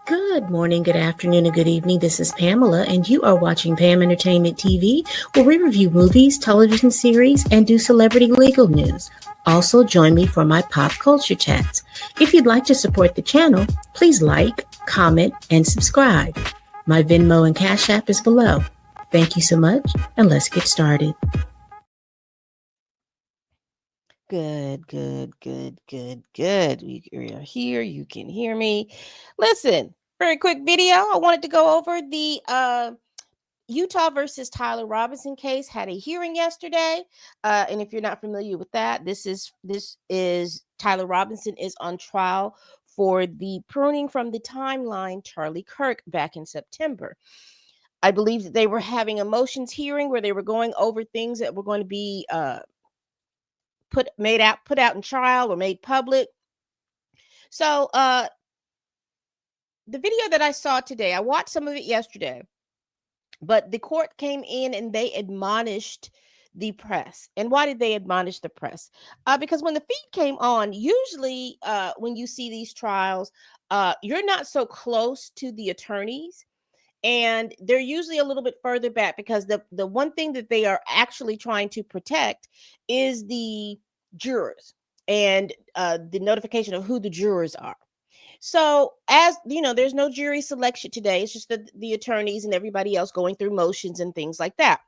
Good morning, good afternoon, and good evening. This is Pamela, and you are watching Pam Entertainment TV, where we review movies, television series, and do celebrity legal news. Also, join me for my pop culture chats. If you'd like to support the channel, please like, comment, and subscribe. My Venmo and Cash App is below. Thank you so much, and let's get started. Good. We are here. You can hear me. Listen, very quick video. I wanted to go over the Utah versus Tyler Robinson case. Had a hearing yesterday, and if you're not familiar with that, this is Tyler Robinson is on trial for the pruning from the timeline Charlie Kirk back in September. I believe that they were having a motions hearing where they were going over things that were going to be put out in trial or made public. So the video that I saw today, I watched some of it yesterday, but the court came in and they admonished the press. And why did they admonish the press? Because when the feed came on, usually when you see these trials, you're not so close to the attorneys, and they're usually a little bit further back because the one thing that they are actually trying to protect is the jurors and the notification of who the jurors are. So, as you know, there's no jury selection today. It's just the attorneys and everybody else going through motions and things like that.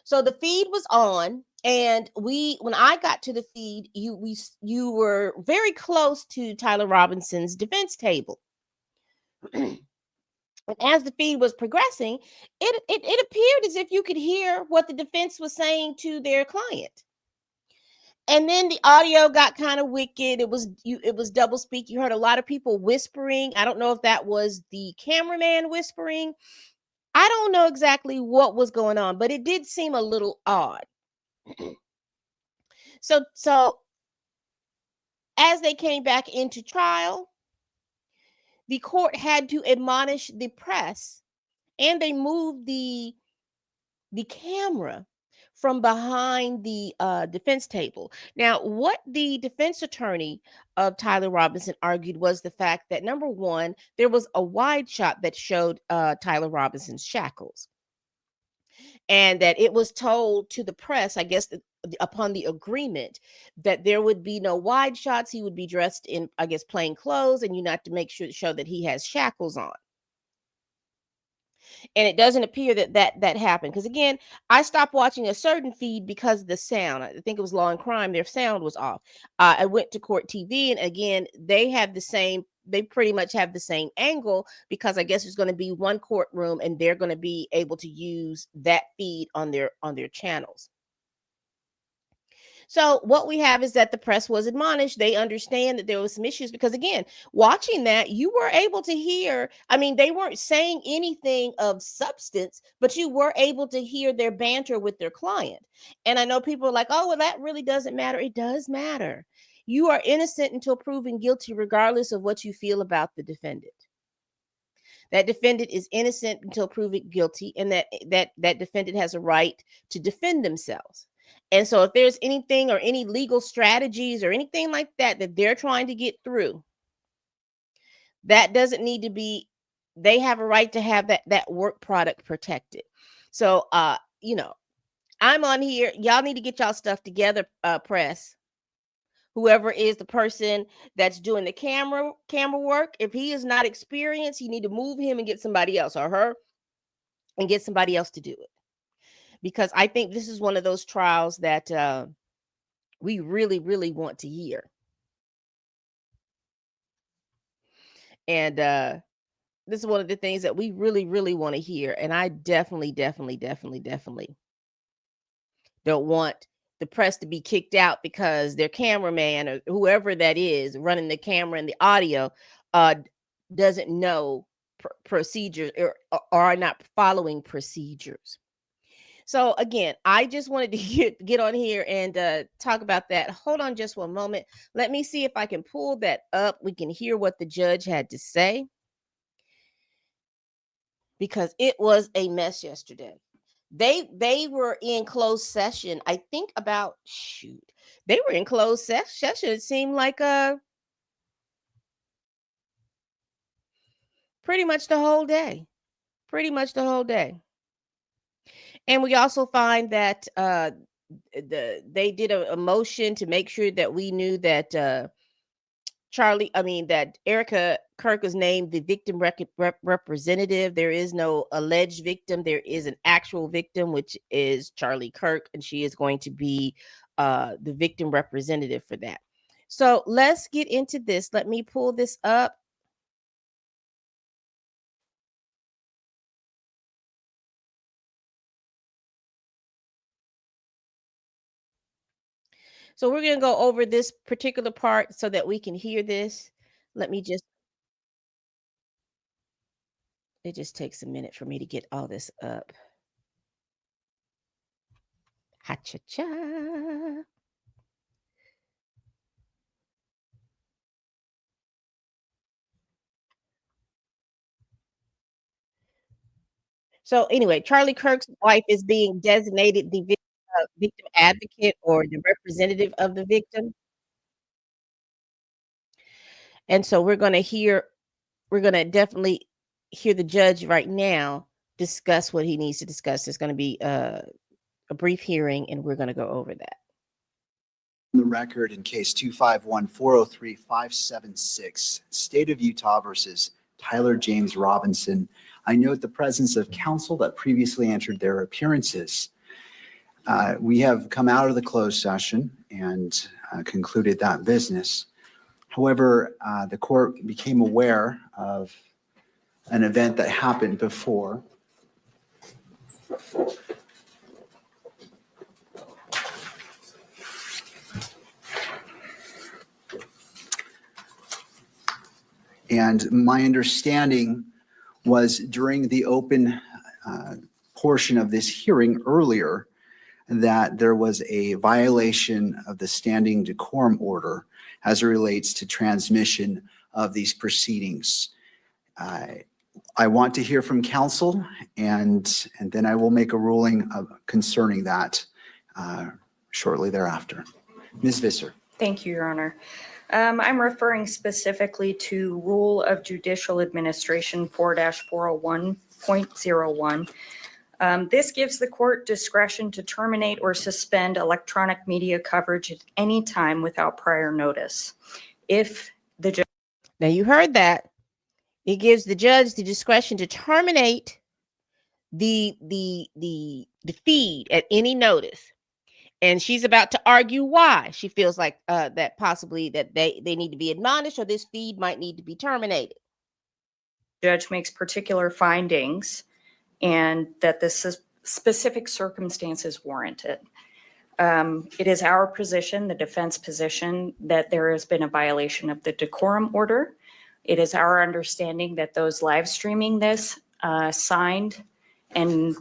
So the feed was on, and when I got to the feed, you were very close to Tyler Robinson's defense table. And as the feed was progressing, it appeared as if you could hear what the defense was saying to their client. And then the audio got kind of wicked. It was double speak. You heard a lot of people whispering. I don't know if that was the cameraman whispering. I don't know exactly what was going on, but it did seem a little odd. So as they came back into trial, the court had to admonish the press, and they moved the camera from behind the defense table. Now, what the defense attorney of Tyler Robinson argued was the fact that, number one, there was a wide shot that showed Tyler Robinson's shackles, and that it was told to the press, I guess, upon the agreement, that there would be no wide shots. He would be dressed in, I guess, plain clothes, and you not to make sure to show that he has shackles on. And it doesn't appear that happened, because again, I stopped watching a certain feed because of the sound. I think it was Law and Crime, their sound was off. I went to Court TV, and again, they pretty much have the same angle, because I guess there's going to be one courtroom and they're going to be able to use that feed on their channels. So what we have is that the press was admonished. They understand that there was some issues, because again, watching that, you were able to hear, I mean, they weren't saying anything of substance, but you were able to hear their banter with their client. And I know people are like, oh, well, that really doesn't matter. It does matter. You are innocent until proven guilty, regardless of what you feel about the defendant. That defendant is innocent until proven guilty, and that defendant has a right to defend themselves. And so if there's anything or any legal strategies or anything like that they're trying to get through, that doesn't need to be, they have a right to have that work product protected. So I'm on here. Y'all need to get y'all stuff together, press. Whoever is the person that's doing the camera work, if he is not experienced, you need to move him and get somebody else, or her, and get somebody else to do it. Because I think this is one of those trials that we really, really want to hear. And this is one of the things that we really, really want to hear. And I definitely don't want the press to be kicked out because their cameraman or whoever that is running the camera and the audio doesn't know procedures, or are not following procedures. So again, I just wanted to get on here and talk about that. Hold on just one moment. Let me see if I can pull that up. We can hear what the judge had to say, because it was a mess yesterday. They were in closed session. I think they were in closed session. It seemed like pretty much the whole day. Pretty much the whole day. And we also find that they did a motion to make sure that we knew that that Erica Kirk was named the victim representative. There is no alleged victim. There is an actual victim, which is Charlie Kirk, and she is going to be the victim representative for that. So let's get into this. Let me pull this up. So we're going to go over this particular part so that we can hear this. Let me just, it just takes a minute for me to get all this up. Ha-cha-cha. So anyway, Charlie Kirk's wife is being designated the victim advocate or the representative of the victim. And so we're going to definitely hear the judge right now discuss what he needs to discuss. There's going to be a brief hearing, and we're going to go over that. The record in case 251-403-576, State of Utah versus Tyler James Robinson. I note the presence of counsel that previously entered their appearances. We have come out of the closed session and concluded that business. However, the court became aware of an event that happened before. And my understanding was during the open portion of this hearing earlier that there was a violation of the standing decorum order as it relates to transmission of these proceedings. I want to hear from counsel, and then I will make a ruling concerning that shortly thereafter. Ms. Visser. Thank you, Your Honor. I'm referring specifically to Rule of Judicial Administration 4-401.01. This gives the court discretion to terminate or suspend electronic media coverage at any time without prior notice. If the judge... Now you heard that. It gives the judge the discretion to terminate the feed at any notice. And she's about to argue why she feels like that possibly that they need to be admonished or this feed might need to be terminated. Judge makes particular findings and that the specific circumstances warrant it. It is our position, the defense position, that there has been a violation of the decorum order. It is our understanding that those live streaming this signed and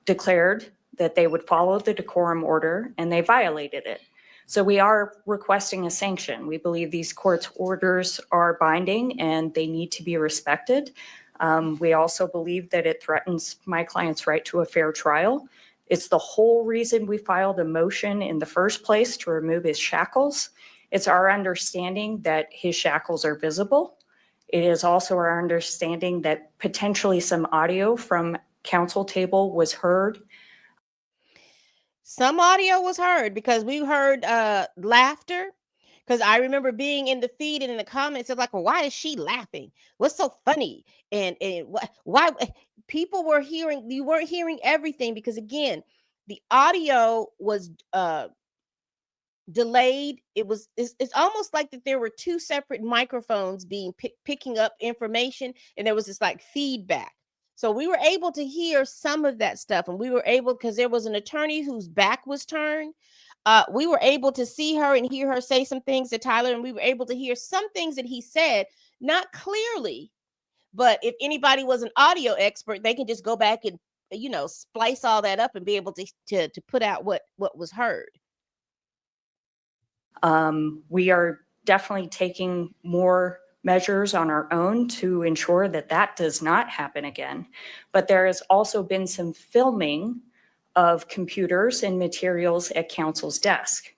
declared that they would follow the decorum order, and they violated it. So we are requesting a sanction. We believe these court's orders are binding and they need to be respected. We also believe that it threatens my client's right to a fair trial. It's the whole reason we filed a motion in the first place to remove his shackles. It's our understanding that his shackles are visible. It is also our understanding that potentially some audio from counsel table was heard. Some audio was heard because we heard laughter. Because I remember being in the feed and in the comments, it's like, well, why is she laughing? What's so funny? And why people were hearing, you weren't hearing everything because again, the audio was delayed. It's almost like that there were two separate microphones being picking up information, and there was this like feedback. So we were able to hear some of that stuff, and we were able, because there was an attorney whose back was turned. We were able to see her and hear her say some things to Tyler, and we were able to hear some things that he said, not clearly, but if anybody was an audio expert, they can just go back and splice all that up and be able to put out what was heard. We are definitely taking more measures on our own to ensure that that does not happen again. But there has also been some filming of computers and materials at counsel's desk.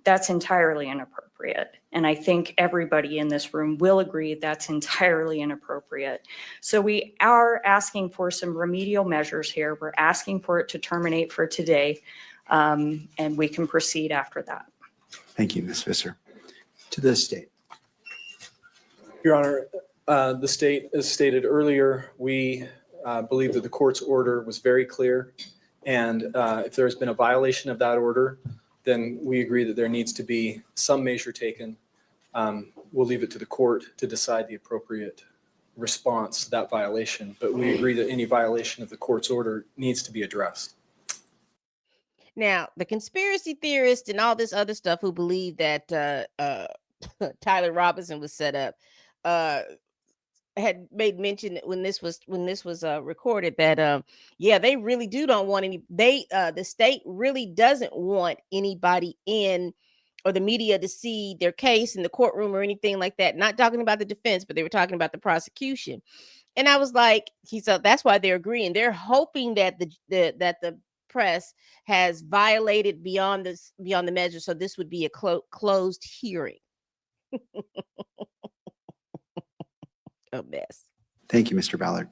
That's entirely inappropriate. And I think everybody in this room will agree that's entirely inappropriate. So we are asking for some remedial measures here. We're asking for it to terminate for today, and we can proceed after that. Thank you, Ms. Visser. To the state. Your Honor, the state, as stated earlier, we believe that the court's order was very clear. And if there's been a violation of that order, then we agree that there needs to be some measure taken. We'll leave it to the court to decide the appropriate response to that violation. But we agree that any violation of the court's order needs to be addressed. Now, the conspiracy theorists and all this other stuff who believe that Tyler Robinson was set up had made mention when this was recorded that yeah, they really don't want any, the state really doesn't want anybody in or the media to see their case in the courtroom or anything like that. Not talking about the defense, but they were talking about the prosecution. And I was like, that's why they're agreeing. They're hoping that the press has violated beyond the measure, so this would be a closed hearing. A mess. Thank you, Mr. Ballard.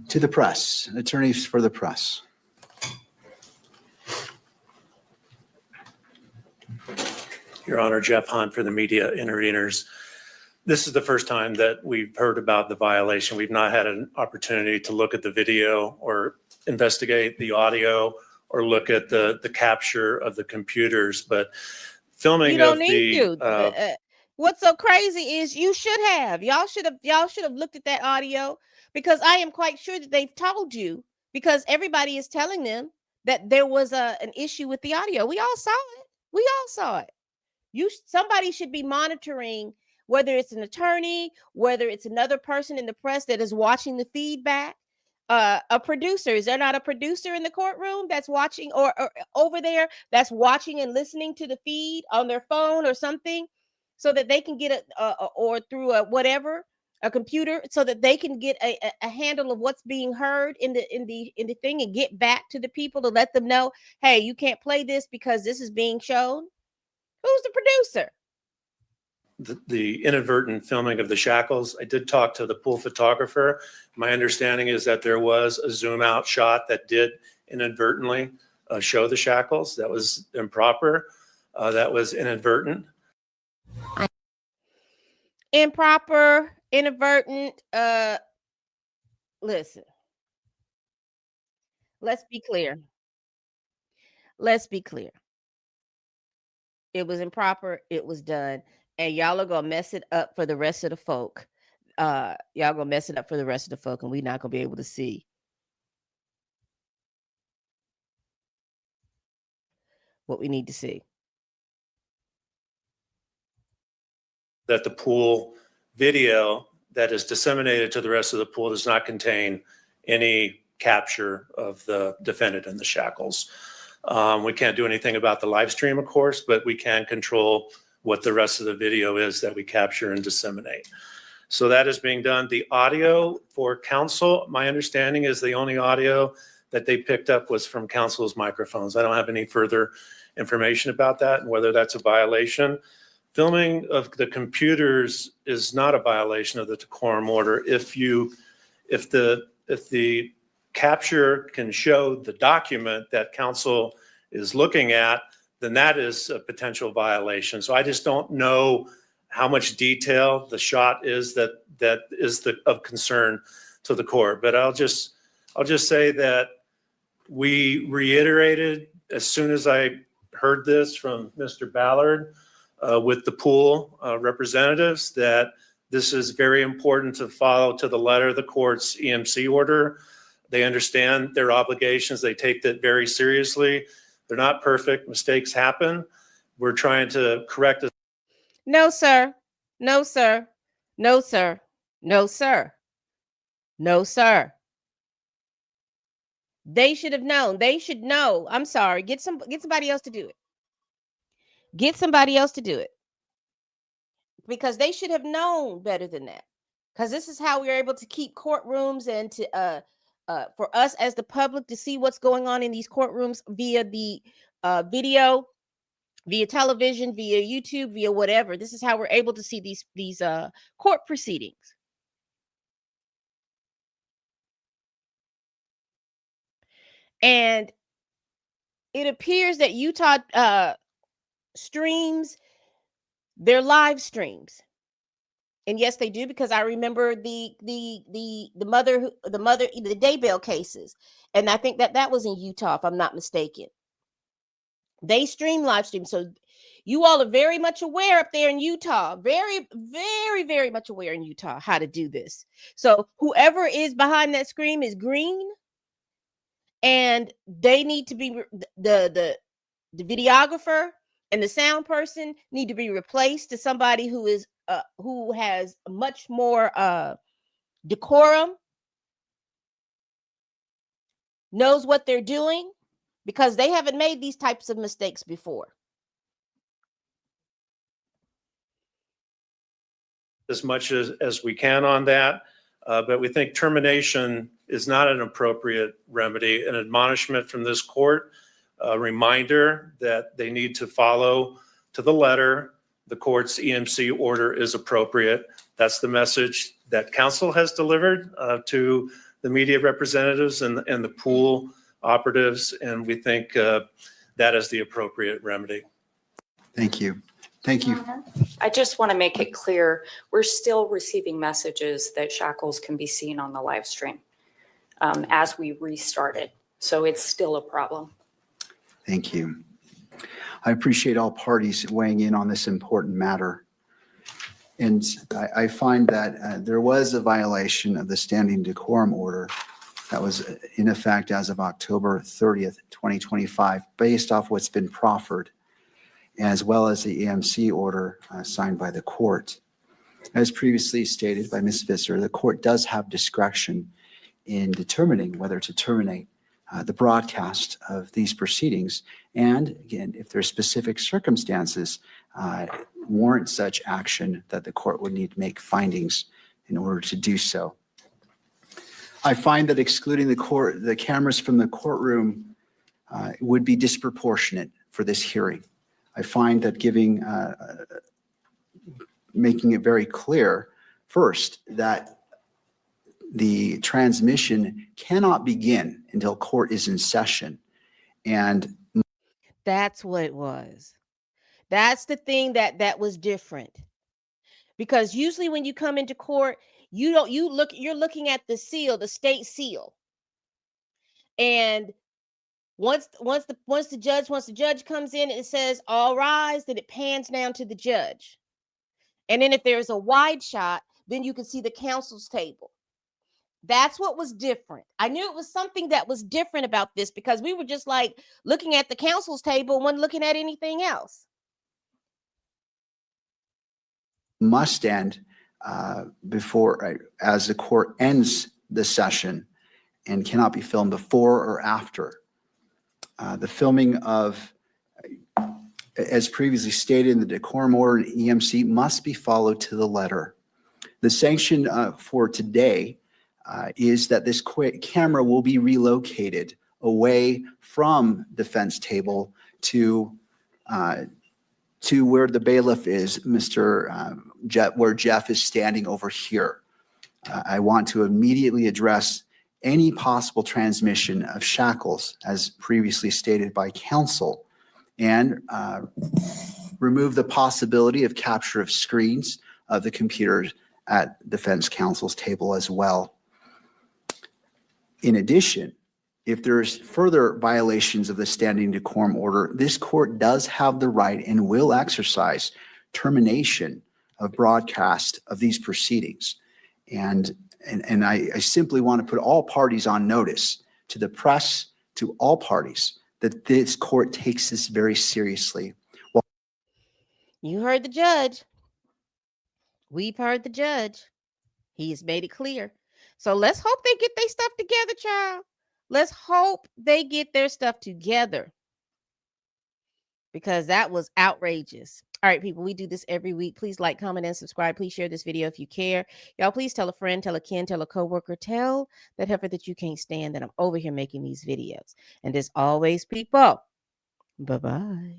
To the press, attorneys for the press. Your Honor, Jeff Hunt for the media interveners. This is the first time that we've heard about the violation. We've not had an opportunity to look at the video or investigate the audio or look at the capture of the computers, but filming you don't of need the to. What's so crazy is you should have. Y'all should have looked at that audio, because I am quite sure that they've told you, because everybody is telling them that there was an issue with the audio. We all saw it. Somebody should be monitoring, whether it's an attorney, whether it's another person in the press that is watching the feedback. A producer, is there not a producer in the courtroom that's watching or over there that's watching and listening to the feed on their phone or something, so that they can get or through a computer, so that they can get a handle of what's being heard in the thing and get back to the people to let them know, hey, you can't play this because this is being shown? Who's the producer? the inadvertent filming of the shackles. I did talk to the pool photographer. My understanding is that there was a zoom out shot that did inadvertently show the shackles. That was improper. That was inadvertent. Improper, inadvertent. Listen, let's be clear. It was improper. It was done. And y'all are going to mess it up for the rest of the folk. Y'all going to mess it up for the rest of the folk, and we're not going to be able to see what we need to see. That the pool video that is disseminated to the rest of the pool does not contain any capture of the defendant in the shackles. We can't do anything about the live stream, of course, but we can control what the rest of the video is that we capture and disseminate. So that is being done. The audio for counsel, my understanding is the only audio that they picked up was from counsel's microphones. I don't have any further information about that and whether that's a violation. Filming of the computers is not a violation of the decorum order. If the capture can show the document that counsel is looking at, then that is a potential violation. So I just don't know how much detail the shot is that is of concern to the court. But I'll just say that we reiterated as soon as I heard this from Mr. Ballard with the pool representatives that this is very important to follow to the letter of the court's EMC order. They understand their obligations. They take that very seriously. They're not perfect. Mistakes happen. We're trying to correct it. No, sir. No, sir. No, sir. No, sir. No, sir. They should have known. They should know. I'm sorry. Get somebody else to do it. Get somebody else to do it. Because they should have known better than that. Because this is how we're able to keep courtrooms and to for us as the public to see what's going on in these courtrooms via the video. via television, via YouTube, via whatever. This is how we're able to see these court proceedings. And it appears that Utah streams their live streams. And yes, they do, because I remember the Daybell cases, and I think that was in Utah, if I'm not mistaken. They stream live stream, so you all are very much aware up there in Utah, very, very, very much aware in Utah how to do this. So whoever is behind that screen is green, and they need to be the videographer and the sound person need to be replaced to somebody who has much more decorum, knows what they're doing, because they haven't made these types of mistakes before. As much as we can on that, but we think termination is not an appropriate remedy. An admonishment from this court, a reminder that they need to follow to the letter the court's EMC order is appropriate. That's the message that counsel has delivered to the media representatives and the pool operatives, and we think that is the appropriate remedy. Thank you. Thank you. I just want to make it clear, we're still receiving messages that shackles can be seen on the live stream as we restarted. So it's still a problem. Thank you. I appreciate all parties weighing in on this important matter. And I find that there was a violation of the standing decorum order that was in effect as of October 30th, 2025, based off what's been proffered, as well as the EMC order signed by the court. As previously stated by Ms. Visser, the court does have discretion in determining whether to terminate the broadcast of these proceedings. And again, if there are specific circumstances warrant such action, that the court would need to make findings in order to do so. I find that excluding the cameras from the courtroom would be disproportionate for this hearing. I find that making it very clear, first, that the transmission cannot begin until court is in session. And that's what it was. That's the thing that was different. Because usually when you come into court, you're looking at the seal, the state seal. And once the judge comes in and it says all rise, then it pans down to the judge. And then if there's a wide shot, then you can see the counsel's table. That's what was different. I knew it was something that was different about this, because we were just like looking at the counsel's table and wasn't looking at anything else. Must end before, as the court ends the session, and cannot be filmed before or after. The filming of, as previously stated in the decorum order and EMC, must be followed to the letter. The sanction for today is that this camera will be relocated away from defense table to where the bailiff is, where Jeff is standing over here. I want to immediately address any possible transmission of shackles, as previously stated by counsel, and remove the possibility of capture of screens of the computers at defense counsel's table as well. In addition, if there's further violations of the standing decorum order, this court does have the right and will exercise termination of broadcast of these proceedings. And I simply want to put all parties on notice, to the press, to all parties, that this court takes this very seriously. Well, you heard the judge. We've heard the judge. He's made it clear. So let's hope they get their stuff together, child. Let's hope they get their stuff together, because that was outrageous. All right, people, we do this every week. Please like, comment, and subscribe. Please share this video if you care. Y'all, please tell a friend, tell a kin, tell a coworker, tell that heifer that you can't stand that I'm over here making these videos. And as always, people, bye-bye.